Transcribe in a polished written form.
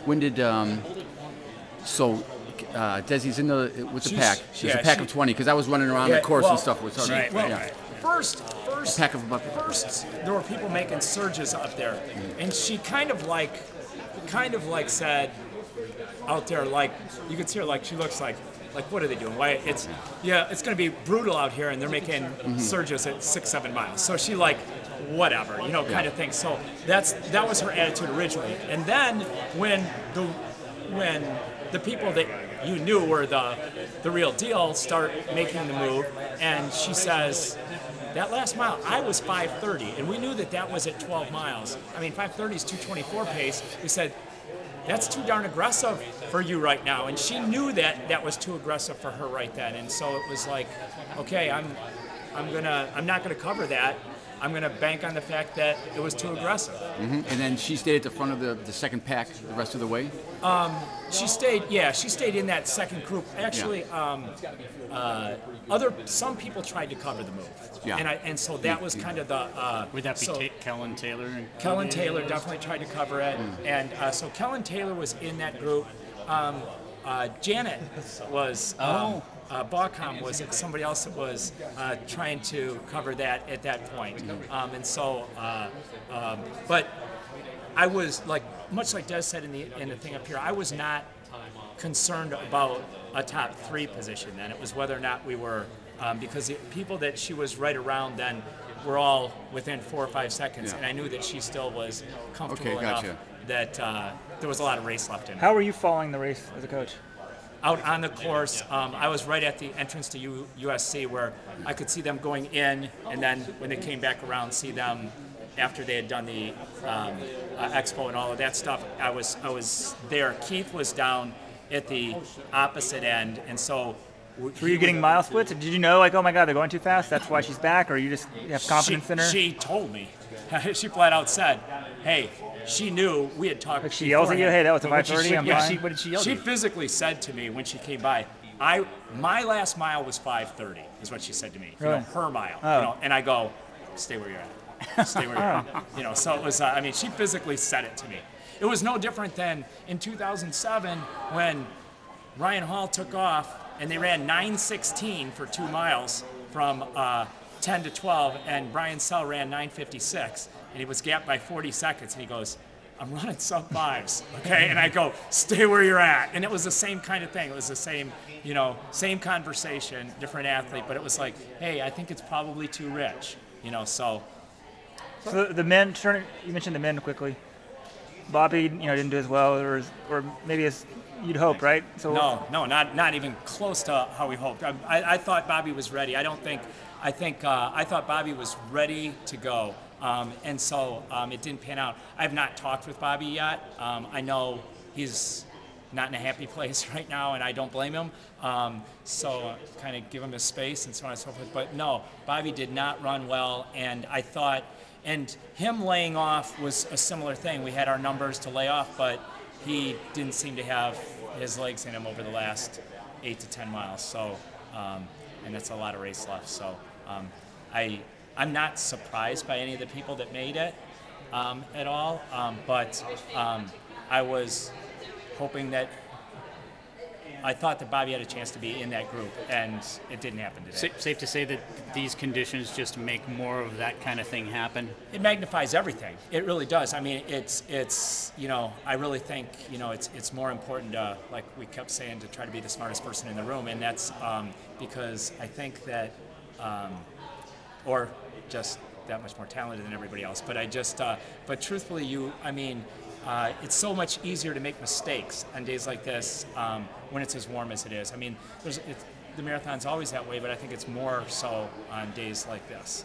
When did Desi's in the with the pack? She's a pack of 20 because I was running around the course and stuff with her. First, there were people making surges up there, and she kind of like said out there, like you could see her, like she looks like what are they doing? Why it's going to be brutal out here, and they're making surges at 6-7 miles. So she like whatever, kind of thing. So that was her attitude originally, and then when the people that you knew were the real deal start making the move, and she says, that last mile, I was 5:30, and we knew that was at 12 miles. I mean, 5:30 is 2:24 pace. We said, that's too darn aggressive for you right now. And she knew that was too aggressive for her right then. And so it was like, okay, I'm not gonna cover that. I'm going to bank on the fact that it was too aggressive. And then she stayed at the front of the second pack the rest of the way? She stayed in that second group. Actually, some people tried to cover the move. Yeah. And so that was kind of the... Would that be Kellen Taylor? Kellen Taylor definitely tried to cover it. And so Kellen Taylor was in that group. Janet was... Baucom was somebody else that was trying to cover that at that point. But I was much like Des said in the thing up here, I was not concerned about a top 3 position then. It was whether or not we were, because the people that she was right around then were all within 4 or 5 seconds, and I knew that she still was comfortable enough that there was a lot of race left in her. How were you following the race as a coach? Out on the course, I was right at the entrance to USC where I could see them going in, and then when they came back around, see them after they had done the expo and all of that stuff. I was there. Keith was down at the opposite end, and so. Were you getting mile splits? Did you know, oh my God, they're going too fast? That's why she's back, or you just have confidence in her? She told me. She flat out said, "Hey." She knew we had talked. Like she yells at you, "Hey, that was a 5:30." I'm fine. What did she yell? She physically said to me when she came by, my last mile was 5:30, is what she said to me. Really? Her mile. And I go, stay where you're at. Stay where you're at. So it was. She physically said it to me. It was no different than in 2007 when Ryan Hall took off and they ran 9:16 for 2 miles from 10 to 12, and Brian Sell ran 9:56. And he was gapped by 40 seconds, and he goes, I'm running sub-5s, okay? And I go, stay where you're at. And it was the same kind of thing. It was the same, same conversation, different athlete, but it was like, hey, I think it's probably too rich, so. So the men, you mentioned the men quickly. Bobby, didn't do as well, or maybe as you'd hope, right? So No, not even close to how we hoped. I thought Bobby was ready. I thought Bobby was ready to go. And so it didn't pan out. I have not talked with Bobby yet. I know he's not in a happy place right now, and I don't blame him. So kind of give him his space and so on and so forth. But no, Bobby did not run well, and I thought, and him laying off was a similar thing. We had our numbers to lay off, but he didn't seem to have his legs in him over the last 8 to 10 miles. So, and that's a lot of race left. So I'm not surprised by any of the people that made it at all, but I was hoping that I thought that Bobby had a chance to be in that group, and it didn't happen today. Safe to say that these conditions just make more of that kind of thing happen? It magnifies everything. It really does. I mean, it's I really think, it's more important to, like we kept saying, to try to be the smartest person in the room, and that's because I think that, or just that much more talented than everybody else. But but truthfully, it's so much easier to make mistakes on days like this when it's as warm as it is. I mean, the marathon's always that way, but I think it's more so on days like this.